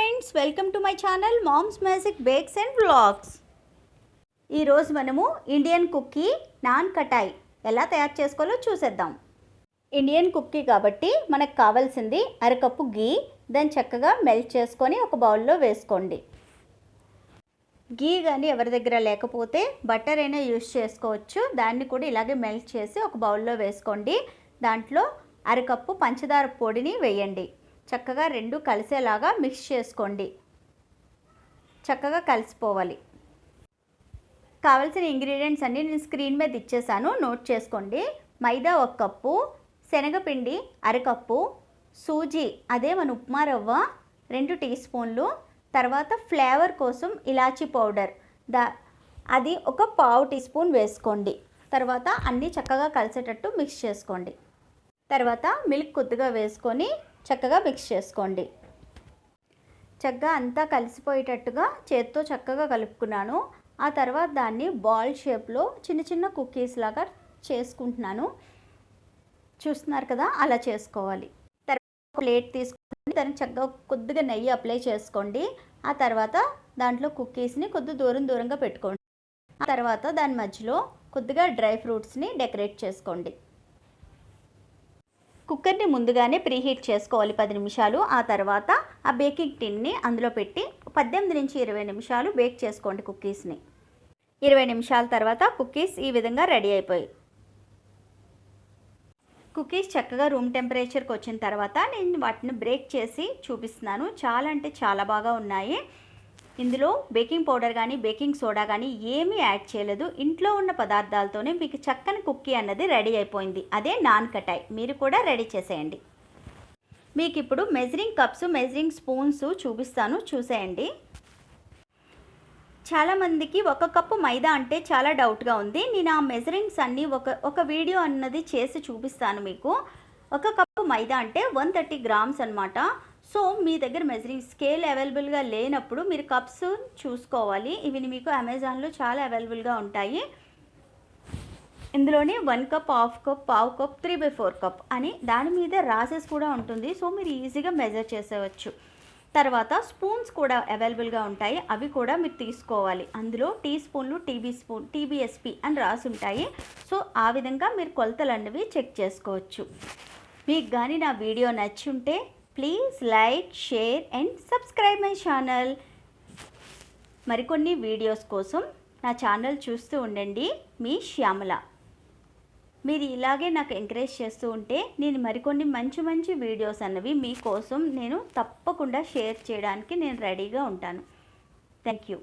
Friends, welcome to my channel moms magic bakes and vlogs. ఈరోజు మనము Indian cookie non కటాయ్ ఎలా తయారు చేసుకోవాలో చూసేద్దాం. ఇండియన్ కుక్కీ కాబట్టి మనకు కావాల్సింది అరకప్పు గీ. దాన్ని చక్కగా మెల్ట్ చేసుకొని ఒక బౌల్లో వేసుకోండి. గీ కానీ ఎవరి దగ్గర లేకపోతే బటర్ అయినా యూస్ చేసుకోవచ్చు. దాన్ని కూడా ఇలాగే మెల్ట్ చేసి ఒక బౌల్లో వేసుకోండి. దాంట్లో అరకప్పు పంచదార పొడిని వేయండి. చక్కగా రెండు కలిసేలాగా మిక్స్ చేసుకోండి. చక్కగా కలిసిపోవాలి. కావాల్సిన ఇంగ్రీడియంట్స్ అన్నీ నేను స్క్రీన్ మీద ఇచ్చేసాను, నోట్ చేసుకోండి. మైదా 1 కప్పు, శనగపిండి అరకప్పు, సూజీ అదే మన ఉప్మా రవ్వ 2 టీ స్పూన్లు, తర్వాత ఫ్లేవర్ కోసం ఇలాచీ పౌడర్ అది ఒక 1/2 టీ స్పూన్ వేసుకోండి. తర్వాత అన్నీ చక్కగా కలిసేటట్టు మిక్స్ చేసుకోండి. తర్వాత మిల్క్ కొద్దిగా వేసుకొని చక్కగా మిక్స్ చేసుకోండి. చక్కగా అంతా కలిసిపోయేటట్టుగా చేత్తో చక్కగా కలుపుకున్నాను. ఆ తర్వాత దాన్ని బాల్ షేప్లో చిన్న చిన్న కుక్కీస్ లాగా చేసుకుంటున్నాను. చూస్తున్నారు కదా, అలా చేసుకోవాలి. తర్వాత ప్లేట్ తీసుకొని దానికి చక్కగా కొద్దిగా నెయ్యి అప్లై చేసుకోండి. ఆ తర్వాత దాంట్లో కుక్కీస్ని కొద్ది దూరంగా పెట్టుకోండి. ఆ తర్వాత దాని మధ్యలో కొద్దిగా డ్రై ఫ్రూట్స్ని డెకరేట్ చేసుకోండి. కుక్కర్ని ముందుగానే ప్రీహీట్ చేసుకోవాలి 10 నిమిషాలు. ఆ తర్వాత ఆ బేకింగ్ టిన్ని అందులో పెట్టి 18 నుంచి 20 నిమిషాలు బేక్ చేసుకోండి కుక్కీస్ని. 20 నిమిషాల తర్వాత కుక్కీస్ ఈ విధంగా రెడీ అయిపోయి. కుక్కీస్ చక్కగా రూమ్ టెంపరేచర్కి వచ్చిన తర్వాత నేను వాటిని బ్రేక్ చేసి చూపిస్తున్నాను. చాలా అంటే చాలా బాగా ఉన్నాయి. ఇందులో బేకింగ్ పౌడర్ కానీ బేకింగ్ సోడా కానీ ఏమీ యాడ్ చేయలేదు. ఇంట్లో ఉన్న పదార్థాలతోనే మీకు చక్కని కుక్కీ అన్నది రెడీ అయిపోయింది. అదే నాన్ కటాయ్. మీరు కూడా రెడీ చేసేయండి. మీకు ఇప్పుడు మెజరింగ్ కప్స్, మెజరింగ్ స్పూన్స్ చూపిస్తాను, చూసేయండి. చాలామందికి 1 కప్పు మైదా అంటే చాలా డౌట్గా ఉంది. నేను ఆ మెజరింగ్స్ అన్నీ ఒక వీడియో అన్నది చేసి చూపిస్తాను మీకు. 1 కప్పు మైదా అంటే 130 గ్రామ్స్ అనమాట. సో మీ దగ్గర మెజరింగ్ స్కేల్ అవైలబుల్గా లేనప్పుడు మీరు కప్స్ చూసుకోవాలి. ఇవి మీకు అమెజాన్లో చాలా అవైలబుల్గా ఉంటాయి. ఇందులోనే 1 కప్, 1/2 కప్, 1/2 కప్, 3/4 కప్ అని దాని మీద రాసేసి కూడా ఉంటుంది. సో మీరు ఈజీగా మెజర్ చేసేవచ్చు. తర్వాత స్పూన్స్ కూడా అవైలబుల్గా ఉంటాయి. అవి కూడా మీరు తీసుకోవాలి. అందులో టీ స్పూన్లు, టీబీఎస్పీ అని రాసి ఉంటాయి. సో ఆ విధంగా మీరు కొలతలు అన్నవి చెక్ చేసుకోవచ్చు. మీకు కానీ నా వీడియో నచ్చి ఉంటే please like, share and subscribe my channel. మరికొన్ని వీడియోస్ కోసం నా ఛానల్ చూస్తూ ఉండండి. మీ శ్యామల. మీరు ఇలాగే నాకు ఎంకరేజ్ చేస్తూ ఉంటే నేను మరికొన్ని మంచి వీడియోస్ అన్నవి మీకోసం నేను తప్పకుండా షేర్ చేయడానికి నేను రెడీగా ఉంటాను. Thank you.